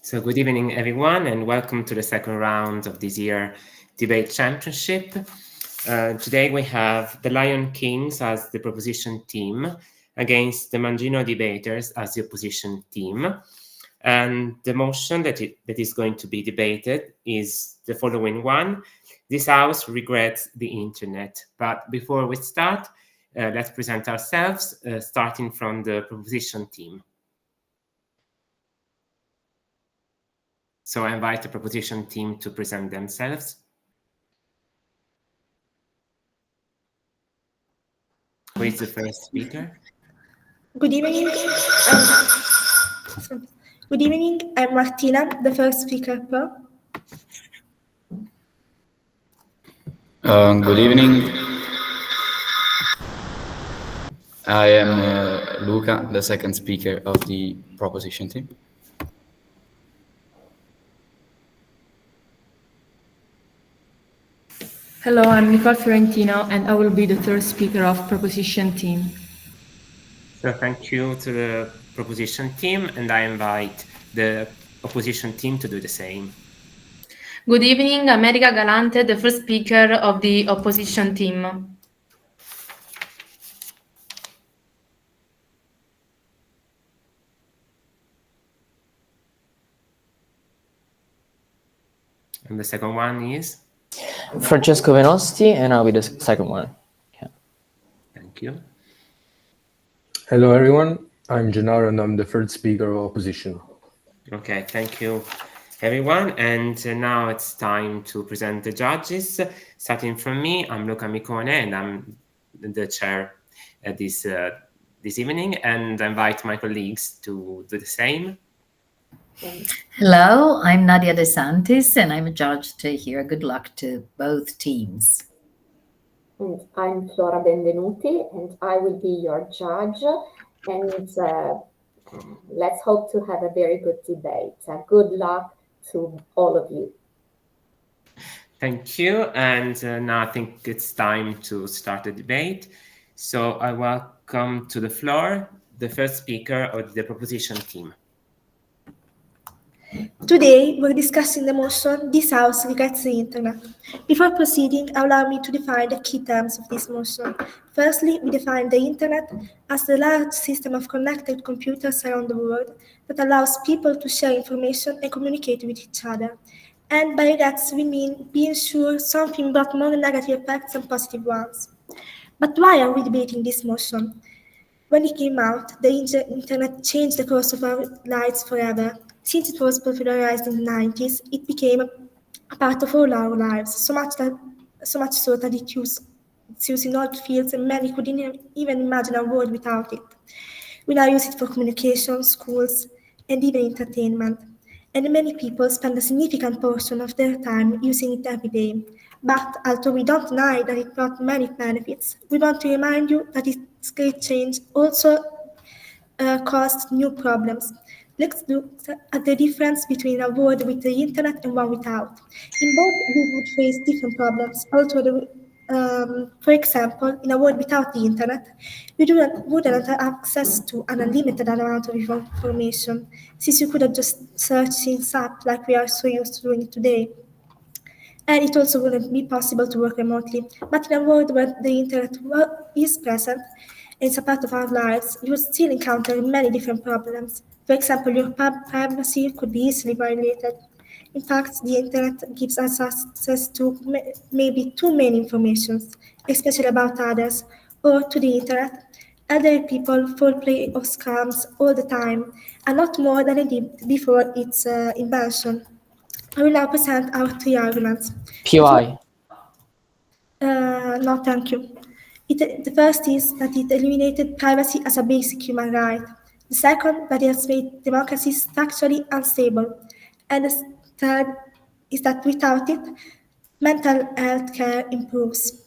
So good evening, everyone, and welcome to the second round of this year debate championship. Today we have the Lion Kings as the proposition team against the Mangino debaters as the opposition team. And the motion that is going to be debated is the following one. This house regrets the internet. But before we start, let's present ourselves, starting from the proposition team. So I invite the proposition team to present themselves. Who is the first speaker? Good evening. Good evening. I'm Martina, the first speaker. Good evening. I am Luca, the second speaker of the proposition team. Hello, I'm Nicole Fiorentino, and I will be the third speaker of proposition team. So thank you to the proposition team, and I invite the opposition team to do the same. Good evening, America Galante, the first speaker of the opposition team. And the second one is? Francesco Venosti, and I'll be the second one. Yeah. Thank you. Hello, everyone. I'm Gennaro, and I'm the third speaker of opposition. Okay, thank you, everyone. And now it's time to present the judges. Starting from me, I'm Luca Micone, and I'm the chair this evening. And I invite my colleagues to do the same. Hello, I'm Nadia De Santis, and I'm a judge here. Good luck to both teams. And I'm Flora Benvenuti, and I will be your judge. And let's hope to have a very good debate. Good luck to all of you. Thank you. And now I think it's time to start the debate. So I welcome to the floor the first speaker of the proposition team. Today, we're discussing the motion, "This House regrets the Internet." Before proceeding, allow me to define the key terms of this motion. Firstly, we define the Internet as the large system of connected computers around the world that allows people to share information and communicate with each other. And by regrets, we mean being sure something brought more negative effects than positive ones. But why are we debating this motion? When it came out, the Internet changed the course of our lives forever. Since it was popularized in the 90s, it became a part of all our lives, so much so that it's used in all fields, and many couldn't even imagine a world without it. We now use it for communication, schools, and even entertainment. And many people spend a significant portion of their time using it every day. But although we don't deny that it brought many benefits, we want to remind you that its great change also caused new problems. Let's look at the difference between a world with the Internet and one without. In both, we would face different problems. For example, in a world without the Internet, we wouldn't have access to an unlimited amount of information, since you could have just searched things up like we are so used to doing it today. And it also wouldn't be possible to work remotely. But in a world where the Internet is present, and it's a part of our lives, you will still encounter many different problems. For example, your privacy could be easily violated. In fact, the Internet gives us access to maybe too many information, especially about others, or to the Internet. Other people fall prey of scams all the time, and not more than they did before its invention. I will now present our three arguments. PUI. No, thank you. The first is that it eliminated privacy as a basic human right. The second, that it has made democracy structurally unstable. And the third is that without it, mental health care improves.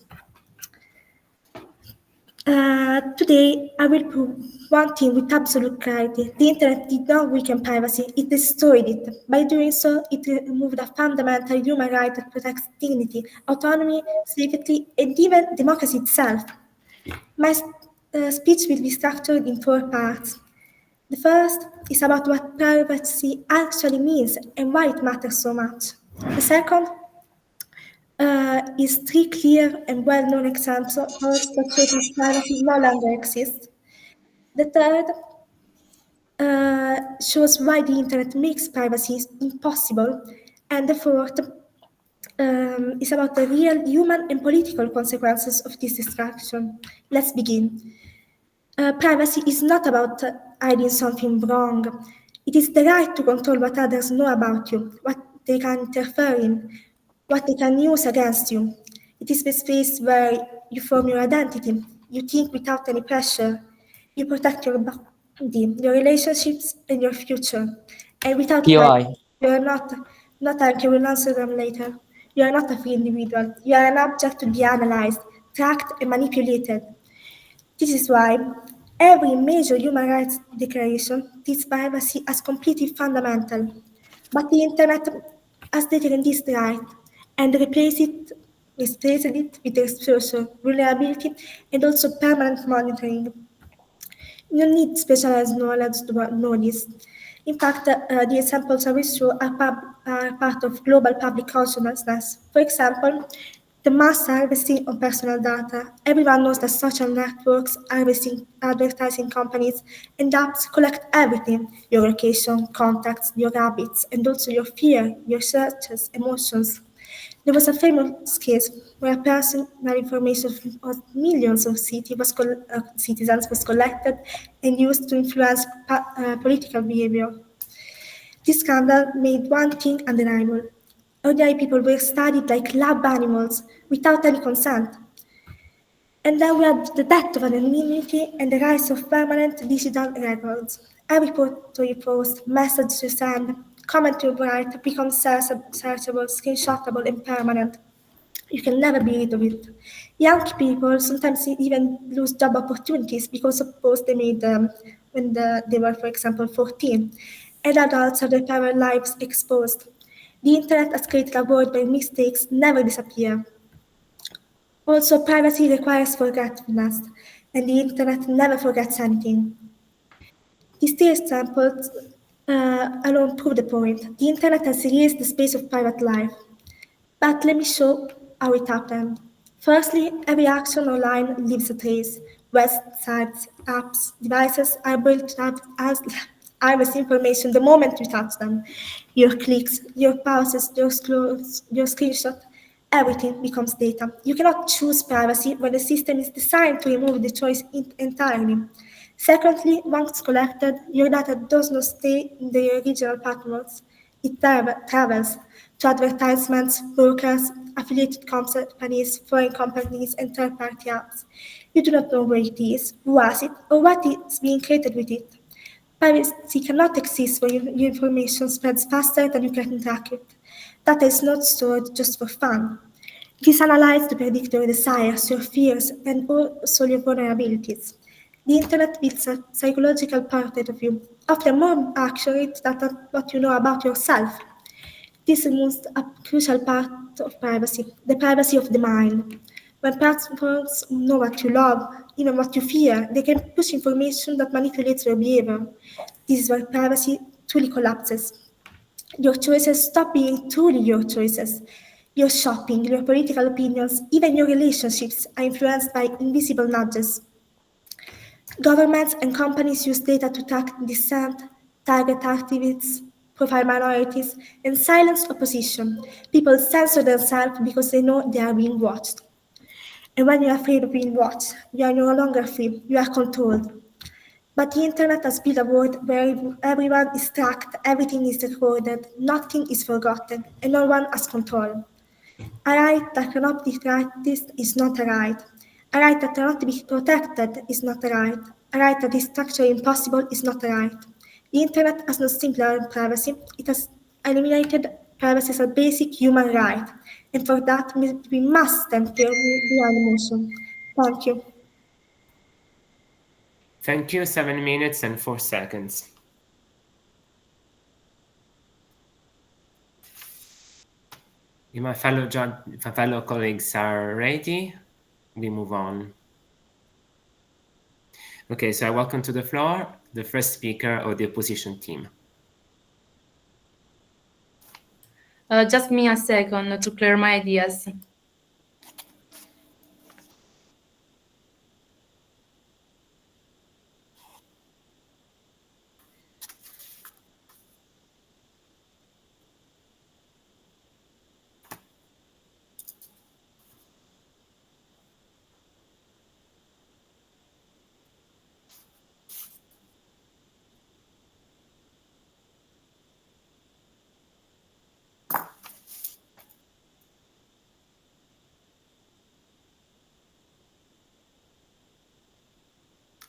Today, I will prove one thing with absolute clarity. The Internet did not weaken privacy, it destroyed it. By doing so, it removed a fundamental human right that protects dignity, autonomy, safety, and even democracy itself. My speech will be structured in 4 parts. The first is about what privacy actually means and why it matters so much. The second is three clear and well-known examples that show that privacy no longer exists. The third shows why the internet makes privacy impossible. And the fourth is about the real human and political consequences of this distraction. Let's begin. Privacy is not about hiding something wrong. It is the right to control what others know about you, what they can interfere in, what they can use against you. It is the space where you form your identity. You think without any pressure. You protect your body, your relationships, and your future. And without POI. you are not like you will answer them later. You are not a free individual. You are an object to be analyzed, tracked, and manipulated. This is why every major human rights declaration treats privacy as completely fundamental. But the internet has taken this right and replaced it with exposure, vulnerability, and also permanent monitoring. You don't need specialized knowledge to know this. In fact, the examples I will show are part of global public consciousness. For example, the mass harvesting of personal data. Everyone knows that social networks, harvesting, advertising companies, and apps collect everything: your location, contacts, your habits, and also your fear, your searches, emotions. There was a famous case where personal information of millions of citizens was collected and used to influence political behavior. This scandal made one thing undeniable. Ordinary people were studied like lab animals without any consent. And then we had the death of anonymity and the rise of permanent digital records. Every photo you post, message you send, comment you write becomes searchable, screenshotable, and permanent. You can never be rid of it. Young people sometimes even lose job opportunities because of posts they made when they were, for example, 14. And adults have their private lives exposed. The internet has created a world where mistakes never disappear. Also, privacy requires forgetfulness, and the internet never forgets anything. These three examples alone prove the point. The internet has erased the space of private life. But let me show how it happened. Firstly, every action online leaves a trace. Websites, apps, devices are built to have harvest information the moment you touch them. Your clicks, your pauses, your screenshot, everything becomes data. You cannot choose privacy when the system is designed to remove the choice entirely. Secondly, once collected, your data does not stay in the original patterns. It travels to advertisements, brokers, affiliated companies, foreign companies, and third-party apps. You do not know where it is, who has it, or what is being created with it. Privacy cannot exist when your information spreads faster than you can track it. Data is not stored just for fun. It is analyzed to predict your desires, your fears, and also your vulnerabilities. The internet builds a psychological portrait of you, often more accurate than what you know about yourself. This removes a crucial part of privacy, the privacy of the mind. When platforms know what you love, even what you fear, they can push information that manipulates your behavior. This is where privacy truly collapses. Your choices stop being truly your choices. Your shopping, your political opinions, even your relationships are influenced by invisible nudges. Governments and companies use data to track dissent, target activists, profile minorities, and silence opposition. People censor themselves because they know they are being watched. And when you are afraid of being watched, you are no longer free, you are controlled. But the internet has built a world where everyone is tracked, everything is recorded, nothing is forgotten, and no one has control. A right that cannot be practiced is not a right. A right that cannot be protected is not a right. A right that is structurally impossible is not a right. The internet has not simply allowed privacy, it has eliminated privacy as a basic human right. And for that, we must stand behind the motion. Thank you. Thank you. 7 minutes and 4 seconds. If my fellow colleagues are ready, we move on. Okay, so I welcome to the floor the first speaker of the opposition team. Just me a second to clear my ideas.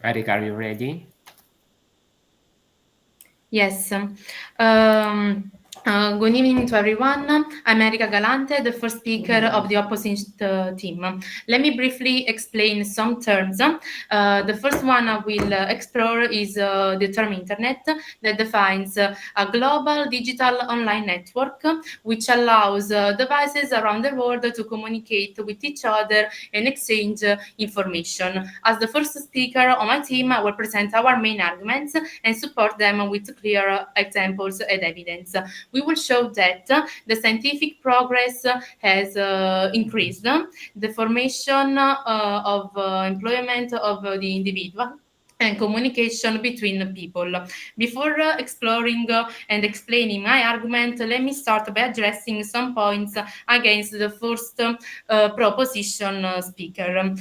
Eric, are you ready? Yes. Good evening to everyone. I'm Erika Galante, the first speaker of the opposite team. Let me briefly explain some terms. The first one I will explore is the term internet that defines a global digital online network which allows devices around the world to communicate with each other and exchange information. As the first speaker on my team, I will present our main arguments and support them with clear examples and evidence. We will show that the scientific progress has increased the formation of employment of the individual and communication between people. Before exploring and explaining my argument, let me start by addressing some points against the first proposition speaker.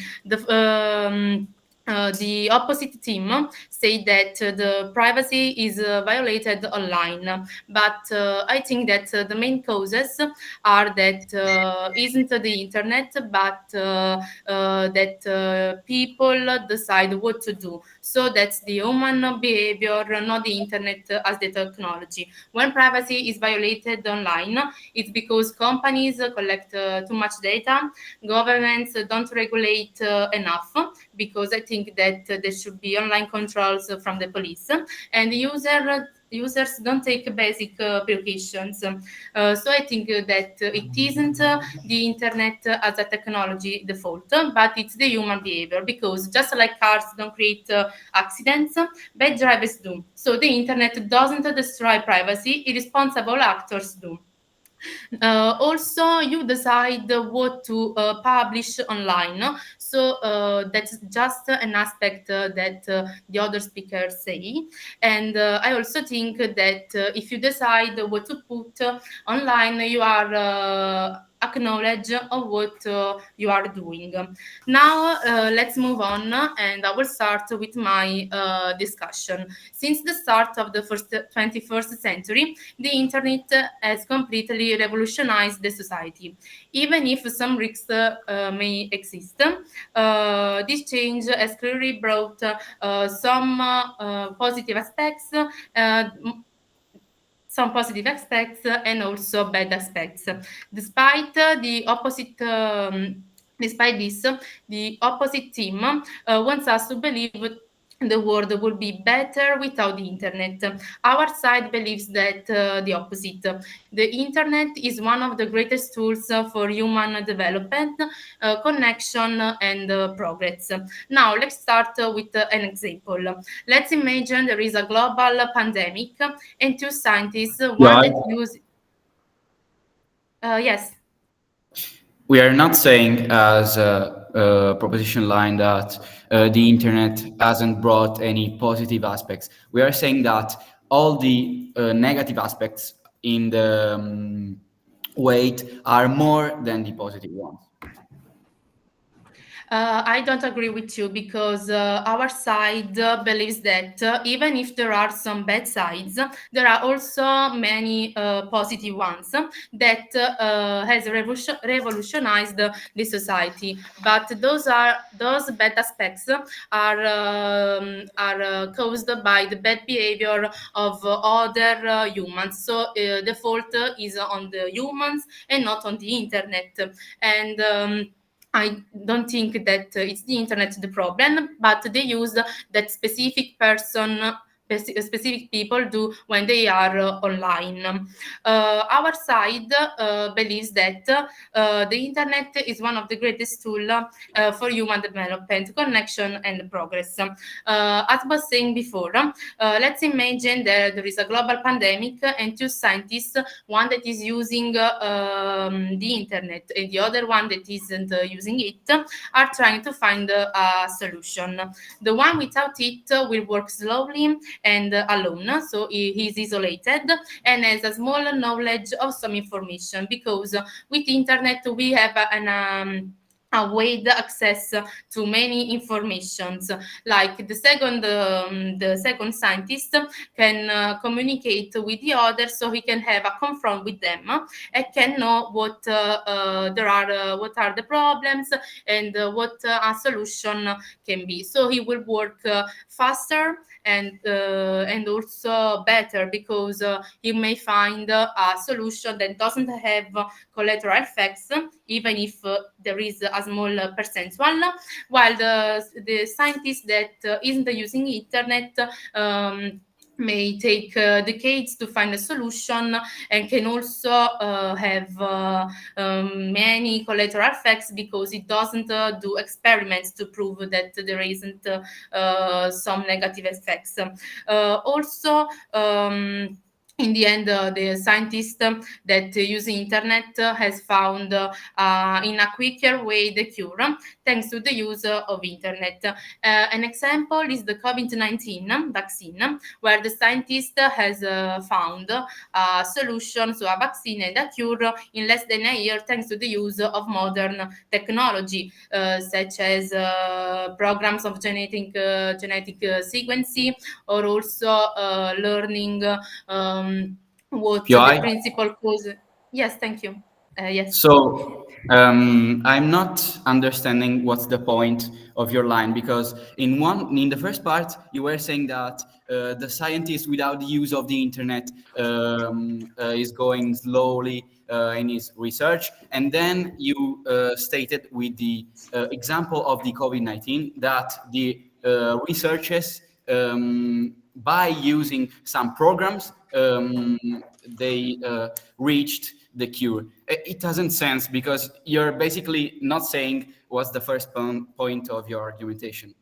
The opposite team say that the privacy is violated online, but I think that the main causes are that isn't the internet, but that people decide what to do. So that's the human behavior, not the internet as the technology. When privacy is violated online, it's because companies collect too much data, governments don't regulate enough, because I think that there should be online controls from the police, and users don't take basic precautions. So I think that it isn't the internet as a technology default, but it's the human behavior, because just like cars don't create accidents, bad drivers do. So the internet doesn't destroy privacy, irresponsible actors do. Also, you decide what to publish online. So that's just an aspect that the other speakers say. And I also think that if you decide what to put online, you are acknowledge of what you are doing. Now let's move on, and I will start with my discussion. Since the start of the 21st century, the internet has completely revolutionized the society. Even if some risks may exist, this change has clearly brought some positive aspects. Some positive aspects and also bad aspects. Despite the opposite, despite this, the opposite team wants us to believe the world would be better without the internet. Our side believes that the opposite. The internet is one of the greatest tools for human development, connection, and progress. Now, let's start with an example. Let's imagine there is a global pandemic and two scientists, one that use... yes. We are not saying as a proposition line that the internet hasn't brought any positive aspects. We are saying that all the negative aspects in the weight are more than the positive ones. I don't agree with you, because our side believes that even if there are some bad sides, there are also many positive ones that has revolutionized the society. But those bad aspects are caused by the bad behavior of other humans. So the fault is on the humans and not on the internet. And I don't think that it's the internet the problem, but they use that specific specific people do when they are online. Our side believes that the internet is one of the greatest tools for human development, connection, and progress. As I was saying before, let's imagine that there is a global pandemic and two scientists, one that is using the internet and the other one that isn't using it, are trying to find a solution. The one without it will work slowly and alone, so he is isolated and has a small knowledge of some information, because with internet we have a wide access to many informations. Like the second scientist can communicate with the other, so he can have a confront with them and can know what what are the problems and what a solution can be. So he will work faster and also better, because he may find a solution that doesn't have collateral effects, even if there is a small percentage, while the scientist that isn't using internet may take decades to find a solution, and can also have many collateral effects, because it doesn't do experiments to prove that there isn't some negative effects. Also, in the end, the scientist that use internet has found in a quicker way the cure, thanks to the use of internet. An example is the COVID-19 vaccine, where the scientist has found a solution, so a vaccine and a cure, in less than a year, thanks to the use of modern technology, such as programs of genetic sequencing, or also learning what PUI? the principal cause. Yes, thank you. Yes. So I'm not understanding what's the point of your line, because in the first part you were saying that the scientist without the use of the internet is going slowly in his research, and then you stated with the example of the COVID-19 that the researchers, by using some programs, they reached the cure. It doesn't sense, because you're basically not saying what's the first point of your argumentation.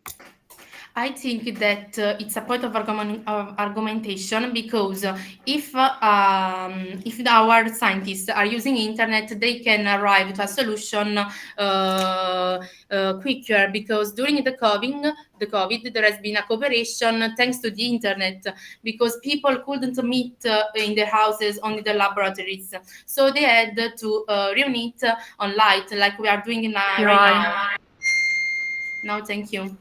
I think that it's a point of argumentation, because if our scientists are using internet, they can arrive to a solution quicker, because during the COVID, there has been a cooperation thanks to the internet, because people couldn't meet in their houses, only the laboratories, so they had to reunite online, like we are doing right now. No, thank you.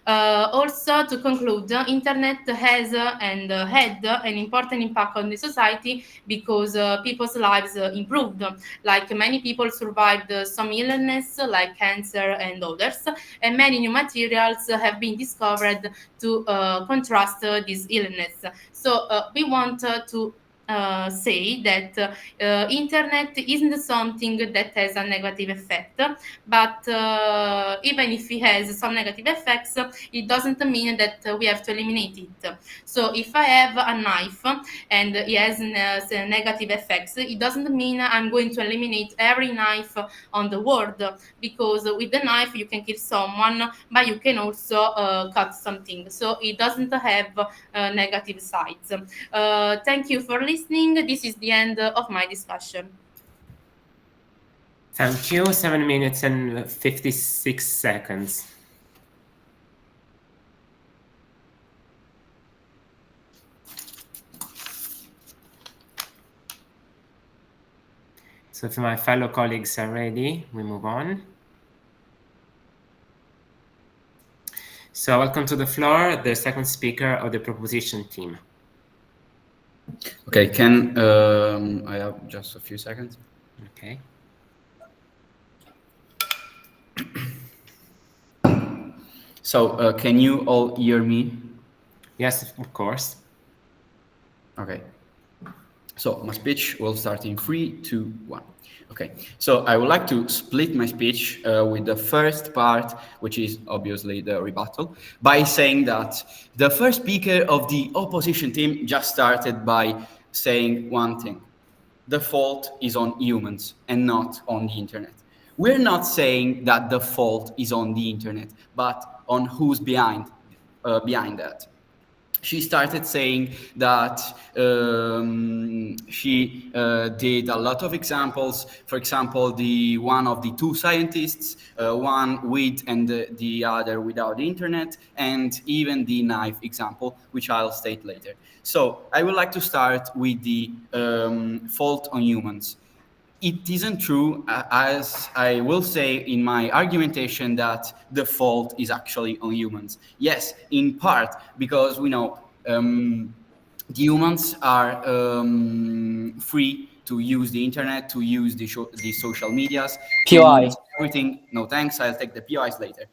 Also, to conclude, the internet has and had an important impact on the society, because people's lives improved. Like many people survived some illness, like cancer and others, and many new materials have been discovered to contrast this illness. So we want to say that internet isn't something that has a negative effect, but even if it has some negative effects, it doesn't mean that we have to eliminate it. So if I have a knife and it has negative effects, it doesn't mean I'm going to eliminate every knife on the world, because with the knife you can kill someone, but you can also cut something. So it doesn't have negative sides. Thank you for listening. This is the end of my discussion. Thank you. 7 minutes and 56 seconds. So if my fellow colleagues are ready, we move on. So I welcome to the floor the second speaker of the proposition team. Okay, can I have just a few seconds? Okay. So can you all hear me? Yes, of course. Okay. So my speech will start in 3, 2, 1. Okay, so I would like to split my speech with the first part, which is obviously the rebuttal, by saying that the first speaker of the opposition team just started by saying one thing. The fault is on humans and not on the internet. We're not saying that the fault is on the internet, but on who's behind that. She started saying that she did a lot of examples. For example, the one of the two scientists, one with and the other without the internet, and even the knife example, which I'll state later. So I would like to start with the fault on humans. It isn't true, as I will say in my argumentation, that the fault is actually on humans. Yes, in part, because we know the humans are free to use the internet, to use the social medias, POI. to use everything. No, thanks, I'll take the POIs later.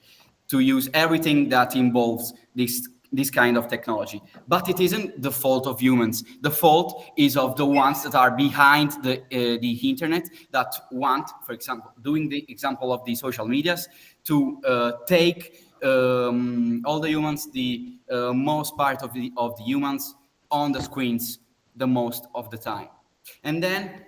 To use everything that involves this kind of technology. But it isn't the fault of humans. The fault is of the ones that are behind the internet, that want, for example, doing the example of the social medias, to take all the humans, the most part of the humans on the screens the most of the time. And then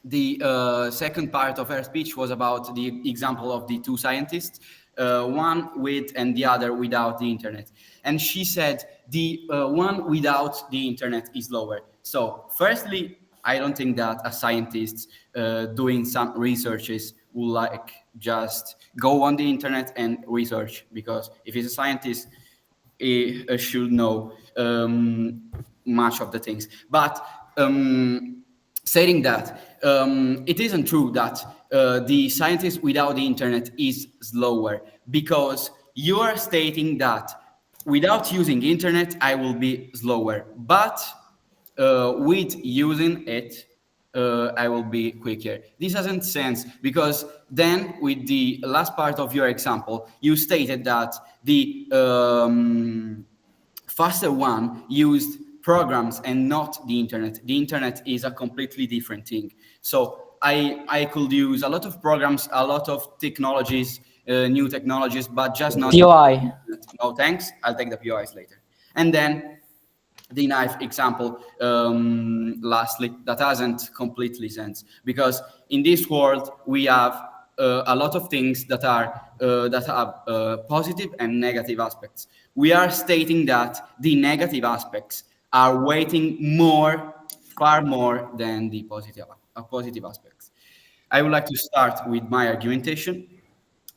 the second part of her speech was about the example of the two scientists, one with and the other without the internet. And she said the one without the internet is lower. So firstly, I don't think that a scientist doing some researches will like just go on the internet and research, because if he's a scientist, he should know much of the things. But saying that, it isn't true that the scientist without the internet is slower, because you are stating that without using internet, I will be slower, but with using it, I will be quicker. This doesn't sense, because then with the last part of your example, you stated that the faster one used programs and not the internet. The internet is a completely different thing. So I could use a lot of programs, a lot of technologies, new technologies, but just not POI. No, thanks. I'll take the POIs later. And then the knife example, lastly, that hasn't completely sense, because in this world we have a lot of things that are that have positive and negative aspects. We are stating that the negative aspects are weighting far more than the positive aspects. I would like to start with my argumentation.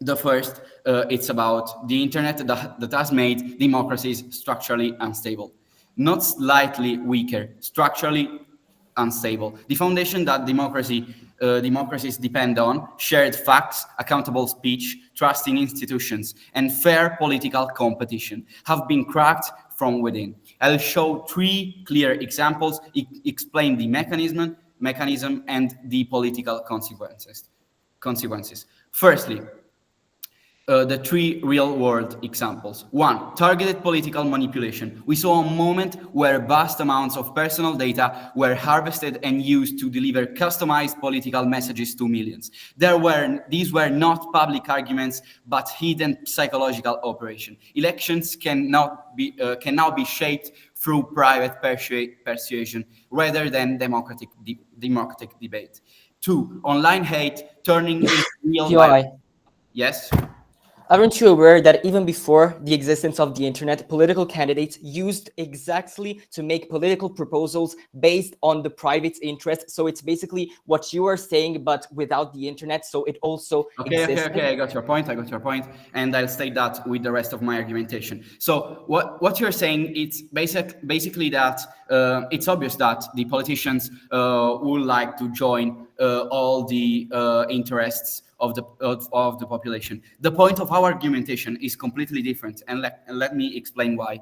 The first, it's about the internet that has made democracies structurally unstable. Not slightly weaker, structurally unstable. The foundation that democracies depend on, shared facts, accountable speech, trust in institutions, and fair political competition, have been cracked from within. I'll show 3 clear examples, explain the mechanism and the political consequences. Firstly, the 3 real-world examples. 1, targeted political manipulation. We saw a moment where vast amounts of personal data were harvested and used to deliver customized political messages to millions. These were not public arguments, but hidden psychological operation. Elections can now be shaped through private persuasion rather than democratic debate. 2, online hate turning into real POI. Yes. Aren't you aware that even before the existence of the internet, political candidates used exactly to make political proposals based on the private interest? So it's basically what you are saying, but without the internet. So it also exists. Okay. I got your point. And I'll state that with the rest of my argumentation. So what you're saying, it's basically that it's obvious that the politicians would like to join all the interests of the population. The point of our argumentation is completely different, and let me explain why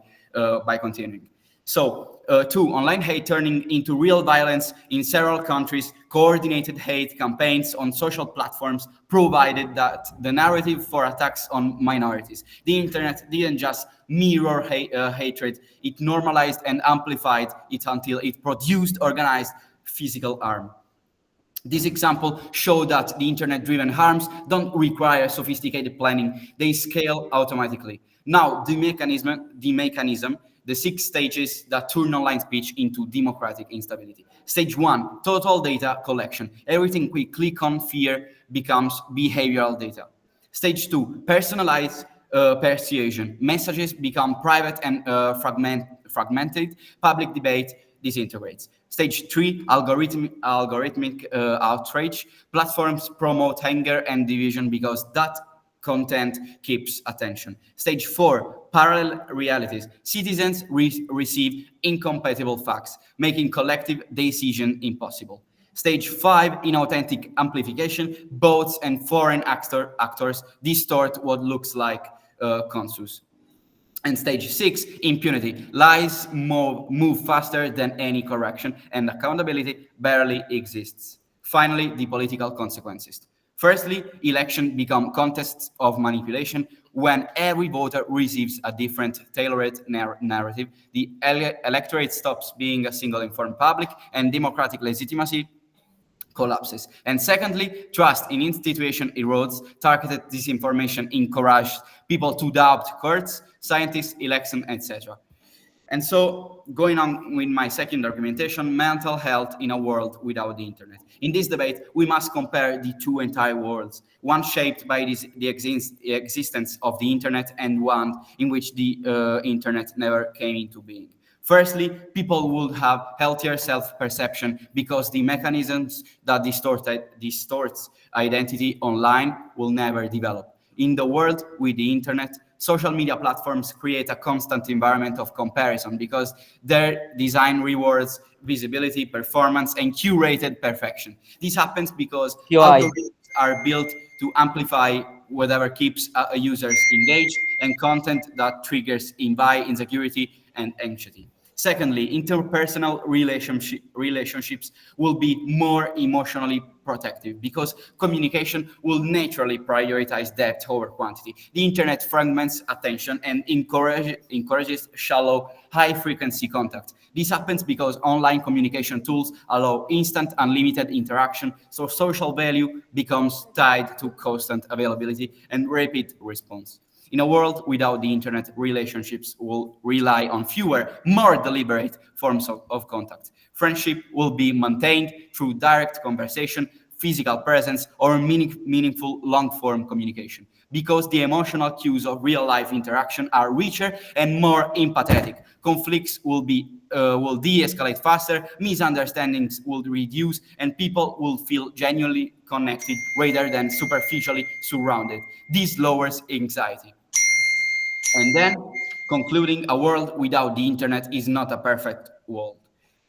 by continuing. So, 2, online hate turning into real violence in several countries. Coordinated hate campaigns on social platforms provided that the narrative for attacks on minorities. The internet didn't just mirror hatred; it normalized and amplified it until it produced organized physical harm. This example shows that the internet-driven harms don't require sophisticated planning. They scale automatically. Now, the mechanism, the 6 stages that turn online speech into democratic instability. Stage 1, total data collection. Everything we click on fear becomes behavioral data. Stage 2, personalized persuasion. Messages become private and fragmented. Public debate disintegrates. Stage 3, algorithmic outrage. Platforms promote anger and division because that content keeps attention. Stage 4, parallel realities. Citizens receive incompatible facts, making collective decision impossible. Stage 5, inauthentic amplification. Bots and foreign actors distort what looks like consensus. And stage 6, impunity. Lies move faster than any correction, and accountability barely exists. Finally, the political consequences. Firstly, elections become contests of manipulation. When every voter receives a different tailored narrative, the electorate stops being a single informed public, and democratic legitimacy collapses. And secondly, trust in institution erodes. Targeted disinformation encourages people to doubt courts, scientists, elections, etc. And so, going on with my second argumentation, mental health in a world without the internet. In this debate, we must compare the two entire worlds, one shaped by the existence of the internet and one in which the internet never came into being. Firstly, people would have healthier self-perception because the mechanisms that distorts identity online will never develop. In the world with the internet, social media platforms create a constant environment of comparison because their design rewards visibility, performance, and curated perfection. This happens because algorithms are built to amplify whatever keeps users engaged and content that triggers envy, insecurity, and anxiety. Secondly, interpersonal relationships will be more emotionally protective because communication will naturally prioritize depth over quantity. The internet fragments attention and encourages shallow, high-frequency contact. This happens because online communication tools allow instant, unlimited interaction, so social value becomes tied to constant availability and rapid response. In a world without the internet, relationships will rely on fewer, more deliberate forms of contact. Friendship will be maintained through direct conversation, physical presence, or meaningful long-form communication, because the emotional cues of real-life interaction are richer and more empathetic. Conflicts will de-escalate faster, misunderstandings will reduce, and people will feel genuinely connected rather than superficially surrounded. This lowers anxiety. And then, concluding, a world without the internet is not a perfect world,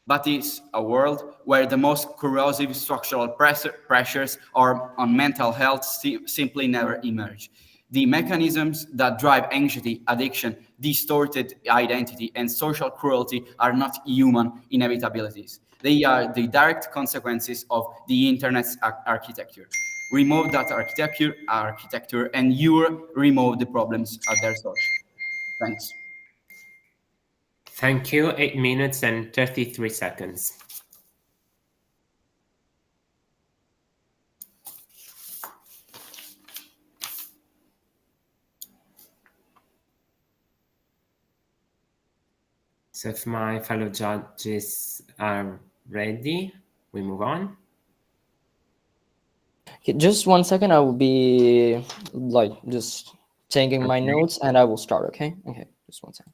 but is a world where the most corrosive structural pressures on mental health simply never emerge. The mechanisms that drive anxiety, addiction, distorted identity, and social cruelty are not human inevitabilities. They are the direct consequences of the internet's architecture. Remove that architecture, and you remove the problems at their source. Thanks. Thank you. 8 minutes and 33 seconds. So if my fellow judges are ready, we move on. Okay, just 1 second. I will be just taking my notes and I will start. Okay. Just 1 second.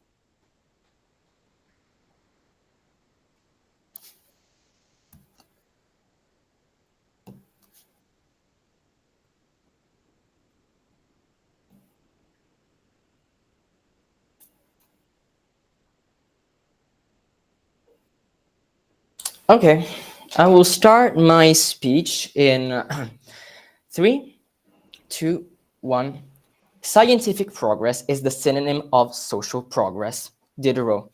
Okay, I will start my speech in 3, 2, 1. Scientific progress is the synonym of social progress. Diderot.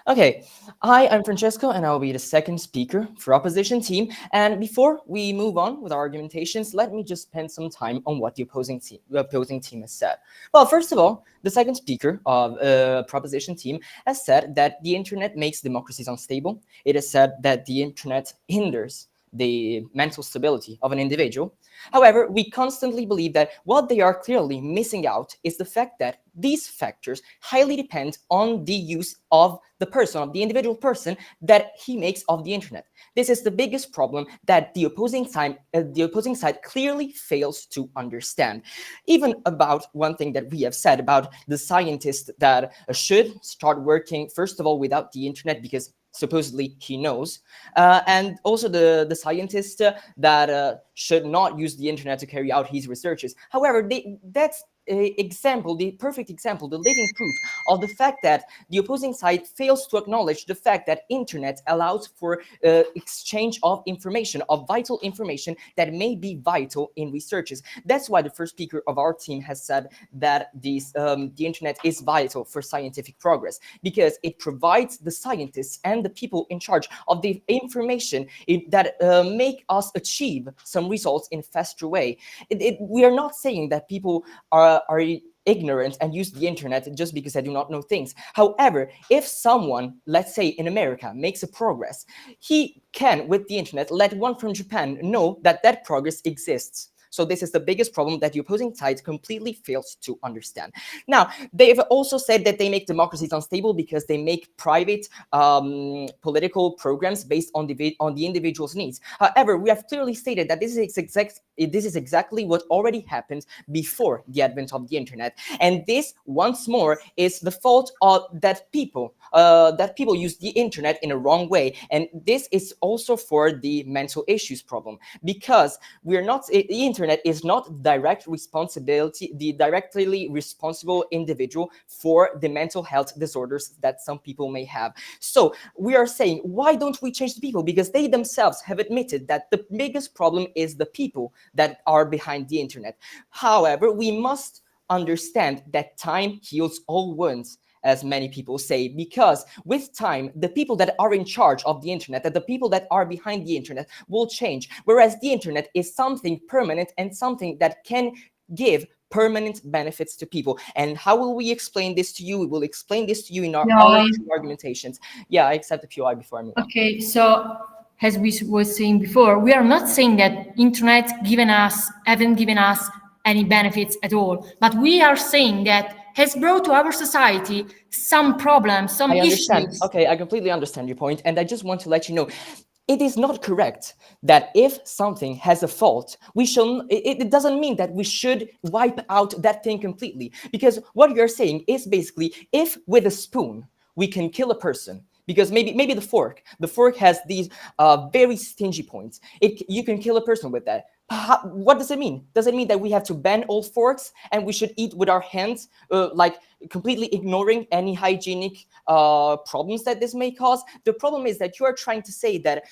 Okay, hi, I'm Francesco, and I will be the second speaker for opposition team. And before we move on with our argumentations, let me just spend some time on what the opposing team has said. Well, first of all, the second speaker of proposition team has said that the internet makes democracies unstable. It has said that the internet hinders the mental stability of an individual. However, we constantly believe that what they are clearly missing out is the fact that these factors highly depend on the use of the person, of the individual person that he makes of the internet. This is the biggest problem that the opposing side clearly fails to understand. Even about one thing that we have said about the scientist that should start working, first of all, without the internet, because supposedly he knows, and also the scientist that should not use the internet to carry out his researches. However, that's example, the perfect example, the living proof of the fact that the opposing side fails to acknowledge the fact that internet allows for exchange of information, of vital information that may be vital in researches. That's why the first speaker of our team has said that the internet is vital for scientific progress, because it provides the scientists and the people in charge of the information that make us achieve some results in a faster way. We are not saying that people are ignorant and use the internet just because they do not know things. However, if someone, let's say in America, makes a progress, he can, with the internet, let one from Japan know that that progress exists. So this is the biggest problem that the opposing side completely fails to understand. Now, they've also said that they make democracies unstable because they make private political programs based on the individual's needs. However, we have clearly stated that this is exactly what already happened before the advent of the internet. And this, once more, is the fault of that people use the internet in a wrong way. And this is also for the mental issues problem, because we're not, the internet is not direct responsibility, the directly responsible individual for the mental health disorders that some people may have. So we are saying, why don't we change the people? Because they themselves have admitted that the biggest problem is the people that are behind the internet. However, we must understand that time heals all wounds, as many people say, because with time, the people that are in charge of the internet, that the people that are behind the internet will change, whereas the internet is something permanent and something that can give permanent benefits to people. And how will we explain this to you? We will explain this to you in our argumentations. Yeah, I accept the PUI before I move on. Okay, so as we were saying before, we are not saying that internet haven't given us any benefits at all, but we are saying that has brought to our society some problems, some issues. Okay, I completely understand your point, and I just want to let you know, it is not correct that if something has a fault, it doesn't mean that we should wipe out that thing completely, because what you're saying is basically, if with a spoon we can kill a person, because maybe the fork has these very stingy points, you can kill a person with that. What does it mean? Does it mean that we have to ban all forks and we should eat with our hands, like completely ignoring any hygienic problems that this may cause? The problem is that you are trying to say that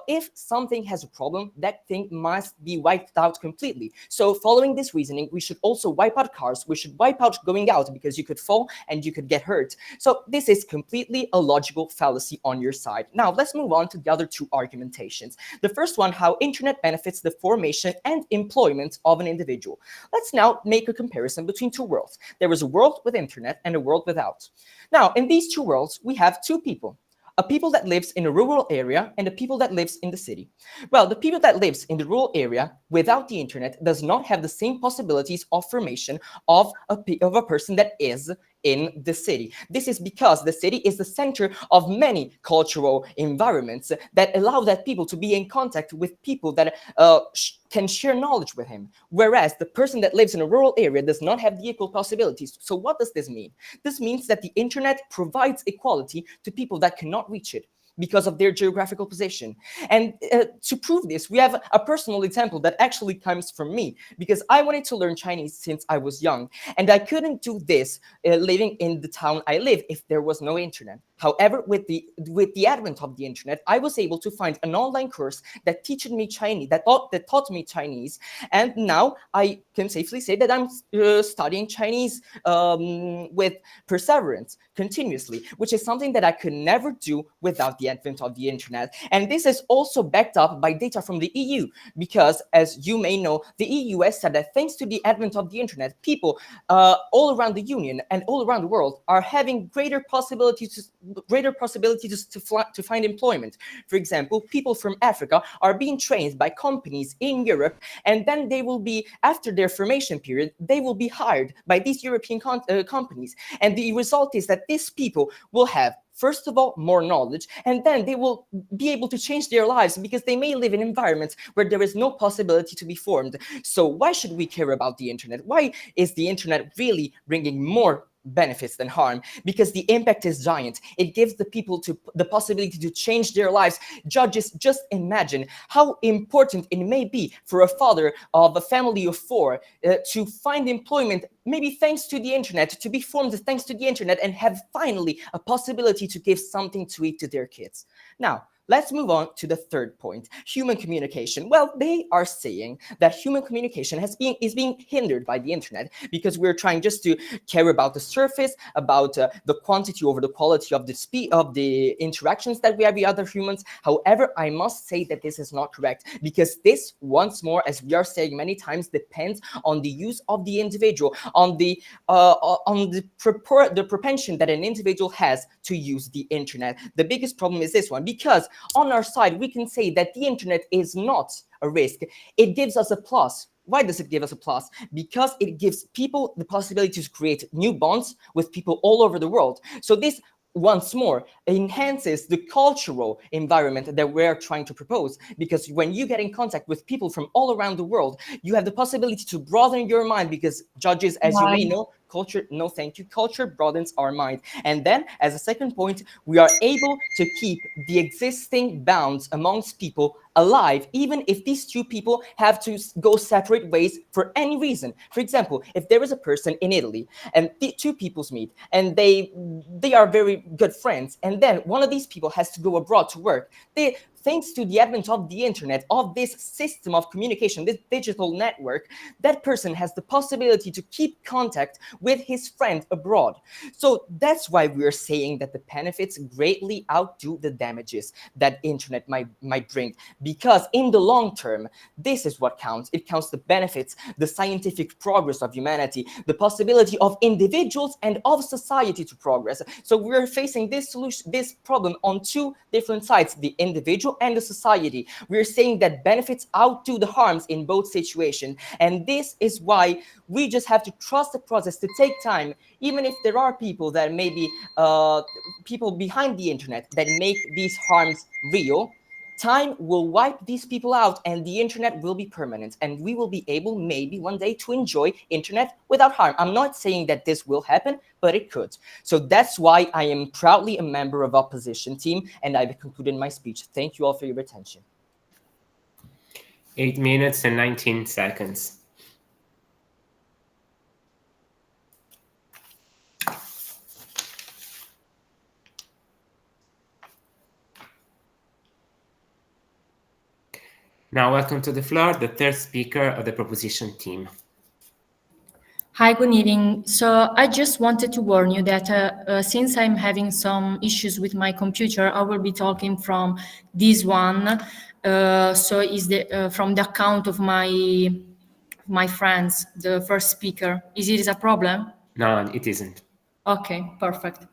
if something has a problem, that thing must be wiped out completely. So following this reasoning, we should also wipe out cars. We should wipe out going out, because you could fall and you could get hurt. So this is completely a logical fallacy on your side. Now let's move on to the other two argumentations. The first one, how internet benefits the formation and employment of an individual. Let's now make a comparison between two worlds. There is a world with internet and a world without. Now, in these two worlds, we have two people. A people that lives in a rural area and a people that lives in the city. Well, the people that lives in the rural area without the internet does not have the same possibilities of formation of a person that is in the city. This is because the city is the center of many cultural environments that allow that people to be in contact with people that can share knowledge with him, whereas the person that lives in a rural area does not have the equal possibilities. So what does this mean? This means that the internet provides equality to people that cannot reach it. because of their geographical position. And to prove this, we have a personal example that actually comes from me, because I wanted to learn Chinese since I was young, and I couldn't do this living in the town I live if there was no internet. However, with the advent of the internet, I was able to find an online course that taught me Chinese, and now I can safely say that I'm studying Chinese with perseverance, continuously, which is something that I could never do without the advent of the internet. And this is also backed up by data from the EU, because as you may know, the EU has said that thanks to the advent of the internet, people all around the Union and all around the world are having greater possibilities to find employment. For example, people from Africa are being trained by companies in Europe, and then they will be, after their formation period, they will be hired by these European companies. And the result is that these people will have, first of all, more knowledge, and then they will be able to change their lives, because they may live in environments where there is no possibility to be formed. So why should we care about the internet? Why is the internet really bringing more benefits than harm? Because the impact is giant. It gives the people the possibility to change their lives. Judges, just imagine how important it may be for a father of a family of 4 to find employment, maybe thanks to the internet, to be formed thanks to the internet, and have finally a possibility to give something to eat to their kids. Now, let's move on to the third point, human communication. Well, they are saying that human communication is being hindered by the internet, because we're trying just to care about the surface, about the quantity over the quality of the interactions that we have with other humans. However, I must say that this is not correct, because this, once more, as we are saying many times, depends on the use of the individual, on the propension that an individual has to use the internet. The biggest problem is this one, because on our side, we can say that the internet is not a risk. It gives us a plus. Why does it give us a plus? Because it gives people the possibility to create new bonds with people all over the world. So this, once more, enhances the cultural environment that we're trying to propose, because when you get in contact with people from all around the world, you have the possibility to broaden your mind, because judges, as you may know, culture broadens our mind. And then, as a second point, we are able to keep the existing bounds amongst people alive, even if these two people have to go separate ways for any reason. For example, if there is a person in Italy and the two peoples meet, and they are very good friends, and then one of these people has to go abroad to work, thanks to the advent of the internet, of this system of communication, this digital network, that person has the possibility to keep contact with his friend abroad. So that's why we're saying that the benefits greatly outdo the damages that internet might bring. Because in the long term, this is what counts. It counts the benefits, the scientific progress of humanity, the possibility of individuals and of society to progress. So we're facing this problem on two different sides, the individual and the society. We're saying that benefits outdo the harms in both situations. And this is why we just have to trust the process, to take time, even if there are people that may be people behind the internet that make these harms real. Time will wipe these people out, and the internet will be permanent, and we will be able maybe one day to enjoy internet without harm. I'm not saying that this will happen, but it could. So that's why I am proudly a member of opposition team, and I've concluded my speech. Thank you all for your attention. 8 minutes and 19 seconds. Now, welcome to the floor, the third speaker of the proposition team. Hi, good evening. So I just wanted to warn you that since I'm having some issues with my computer, I will be talking from this one. So is from the account of my friends, the first speaker. Is it a problem? No, it isn't. Okay, perfect.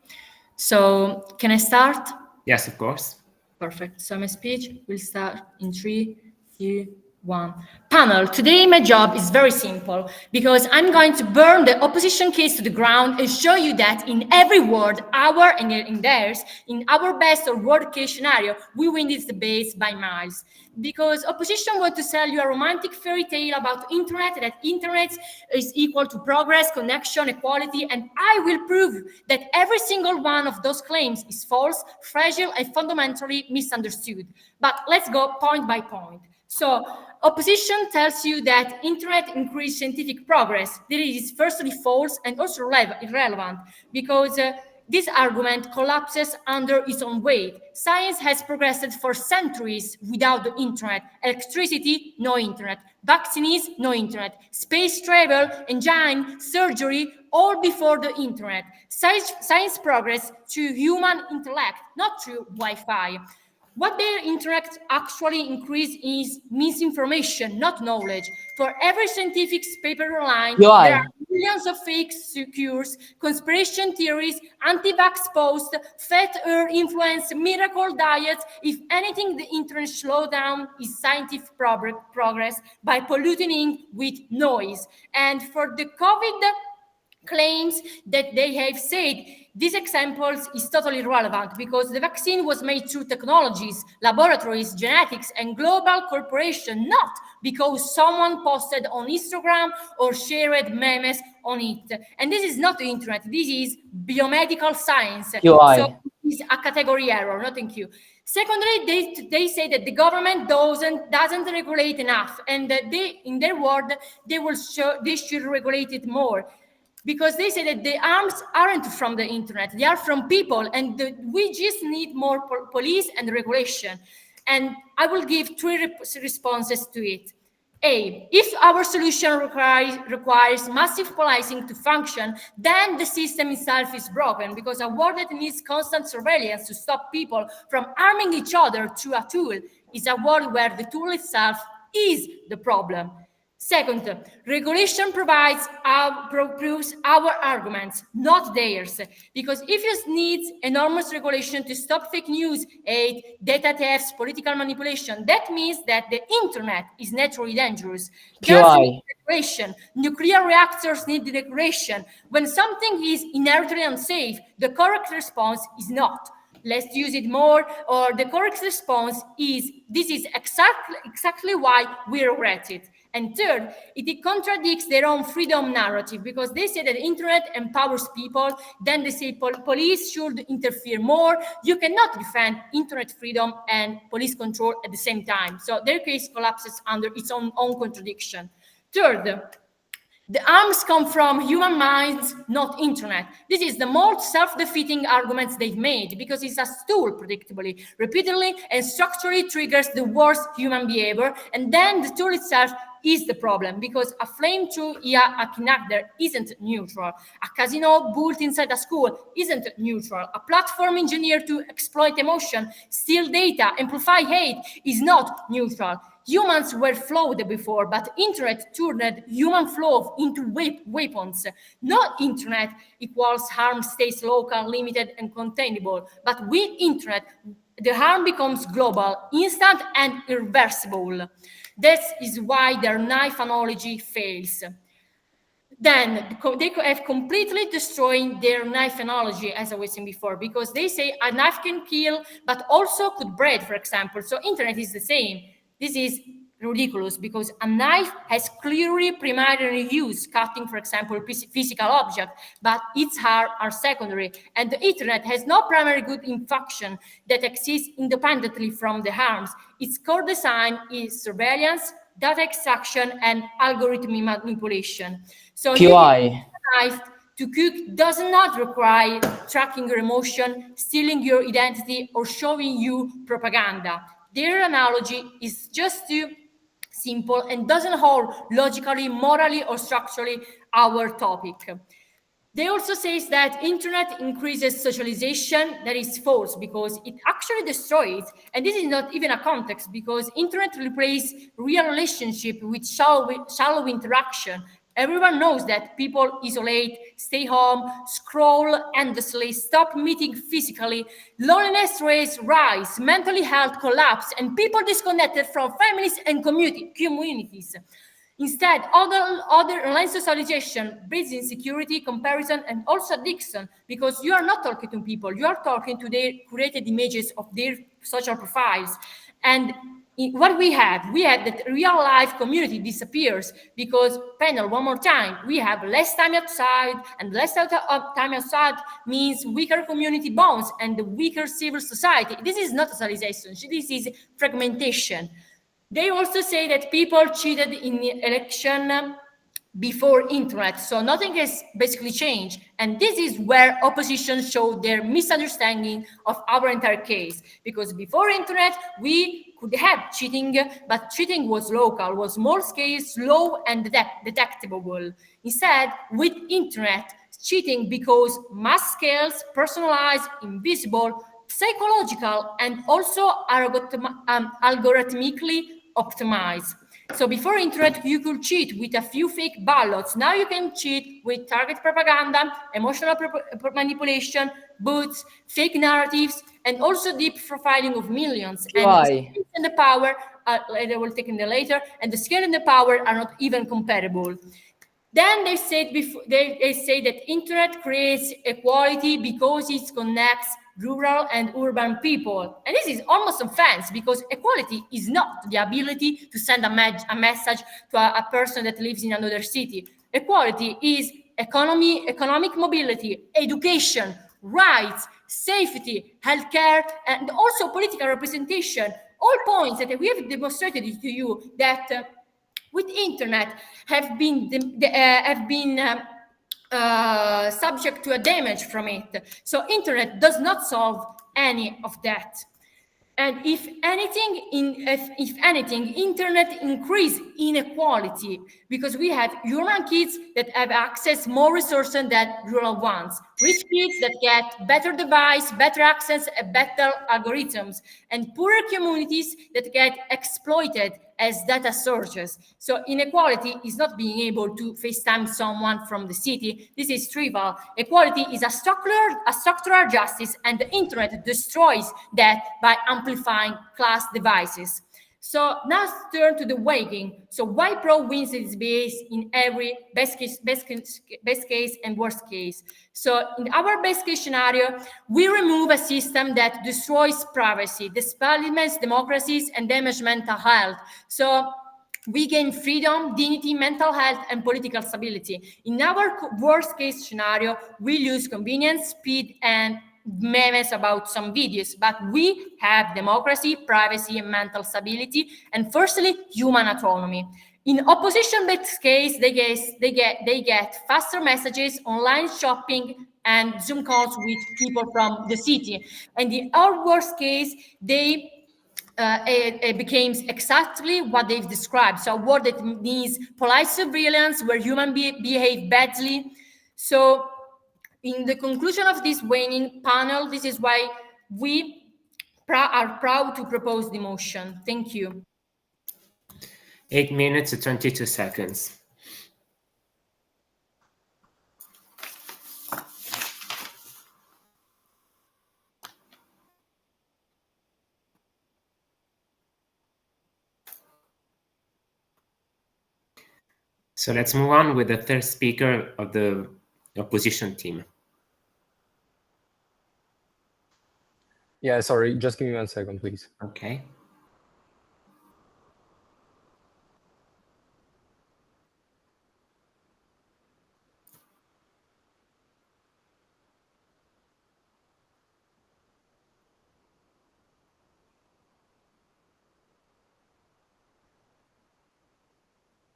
So can I start? Yes, of course. Perfect. So my speech will start in 3, 2, one. Panel, today my job is very simple because I'm going to burn the opposition case to the ground and show you that in every word, our and in theirs, in our best or worst case scenario, we win this debate by miles. Because opposition want to sell you a romantic fairy tale about internet, that internet is equal to progress, connection, equality, and I will prove that every single one of those claims is false, fragile, and fundamentally misunderstood. But let's go point by point. So opposition tells you that internet increased scientific progress. That is firstly false and also irrelevant because this argument collapses under its own weight. Science has progressed for centuries without the internet. Electricity, no internet. Vaccines, no internet. Space travel, engine, surgery, all before the internet. Science progress through human intellect, not through Wi-Fi. What their internet actually increase is misinformation, not knowledge. For every scientific paper online, there are millions of fake cures, conspiracy theories, anti-vax posts, fat earth influence, miracle diets. If anything, the internet slowdown is scientific progress by polluting with noise. And for the COVID claims that they have said, these examples is totally irrelevant because the vaccine was made through technologies, laboratories, genetics, and global corporation, not because someone posted on Instagram or shared memes on it. And this is not the internet, this is biomedical science. QI. So it's a category error, not thank you. Secondly, they say that the government doesn't regulate enough, and that they, in their word, they should regulate it more. Because they say that the arms aren't from the internet, they are from people, and we just need more police and regulation. And I will give three responses to it. A, if our solution requires massive policing to function, then the system itself is broken, because a world that needs constant surveillance to stop people from harming each other through a tool is a world where the tool itself is the problem. Second, regulation proves our arguments, not theirs. Because if it needs enormous regulation to stop fake news, hate, data thefts, political manipulation, that means that the internet is naturally dangerous. Regulation. Nuclear reactors need regulation. When something is inherently unsafe, the correct response is not. Let's use it more, or the correct response is, this is exactly why we regret it. And third, it contradicts their own freedom narrative, because they say that the internet empowers people, then they say police should interfere more. You cannot defend internet freedom and police control at the same time. So their case collapses under its own contradiction. Third, the harms come from human minds, not internet. This is the most self-defeating arguments they've made, because it's a tool predictably, repeatedly, and structurally triggers the worst human behavior, and then the tool itself is the problem, because a flamethrower via a kidnapper isn't neutral. A casino built inside a school isn't neutral. A platform engineered to exploit emotion, steal data, amplify hate is not neutral. Humans were flawed before, but internet turned human flaw into weapons. Not internet equals harm stays local, limited, and containable, but with internet, the harm becomes global, instant, and irreversible. That is why their knife analogy fails. Then they have completely destroyed their knife analogy, as I was saying before, because they say a knife can kill, but also could break, for example. So internet is the same. This is ridiculous, because a knife has clearly primary use, cutting, for example, physical object, but its harm are secondary. And the internet has no primary good in function that exists independently from the harms. Its core design is surveillance, data extraction, and algorithmic manipulation. So QI. Knife to cook does not require tracking your emotion, stealing your identity, or showing you propaganda. Their analogy is just too simple and doesn't hold logically, morally, or structurally our topic. They also say that internet increases socialization. That is false, because it actually destroys. And this is not even a context, because internet replaces real relationship with shallow interaction. Everyone knows that people isolate, stay home, scroll endlessly, stop meeting physically, loneliness rates rise, mental health collapse, and people disconnected from families and communities. Instead, other online socialization breeds insecurity, comparison, and also addiction, because you are not talking to people, you are talking to their curated images of their social profiles. And what we have that real life community disappears because, panel, one more time, we have less time outside, and less time outside means weaker community bonds and weaker civil society. This is not socialization, this is fragmentation. They also say that people cheated in the election before internet, so nothing has basically changed. And this is where opposition showed their misunderstanding of our entire case, because before internet, we could have cheating, but cheating was local, was small scale, slow, and detectable. Instead, with internet, cheating becomes mass scales, personalized, invisible, psychological, and also algorithmically optimized. So before internet, you could cheat with a few fake ballots. Now you can cheat with target propaganda, emotional manipulation, bots, fake narratives, and also deep profiling of millions. Why? And the power, I will take it later, and the scale and the power are not even comparable. Then they said they say that internet creates equality because it connects rural and urban people. And this is almost offense, because equality is not the ability to send a message to a person that lives in another city. Equality is economic mobility, education, rights, safety, healthcare, and also political representation. All points that we have demonstrated to you that with internet have been subject to a damage from it. So internet does not solve any of that. And if anything, internet increase inequality, because we have urban kids that have access more resources than rural ones, rich kids that get better device, better access, and better algorithms, and poorer communities that get exploited as data sources. So inequality is not being able to FaceTime someone from the city. This is trivial. Equality is a structural justice, and the internet destroys that by amplifying class devices. So now let's turn to the weighting. So why pro wins its base in every best case and worst case? So in our best case scenario, we remove a system that destroys privacy, dismantles democracies, and damages mental health. So we gain freedom, dignity, mental health, and political stability. In our worst case scenario, we lose convenience, speed, and memes about some videos, but we have democracy, privacy, and mental stability, and firstly, human autonomy. In opposition-based case, they get faster messages, online shopping, and Zoom calls with people from the city. And in our worst case, it becomes exactly what they've described. So a word that means polite surveillance, where humans behave badly. So in the conclusion of this waning panel, this is why we are proud to propose the motion. Thank you. 8 minutes and 22 seconds. So let's move on with the third speaker of the opposition team. Yeah, sorry, just give me 1 second, please. Okay.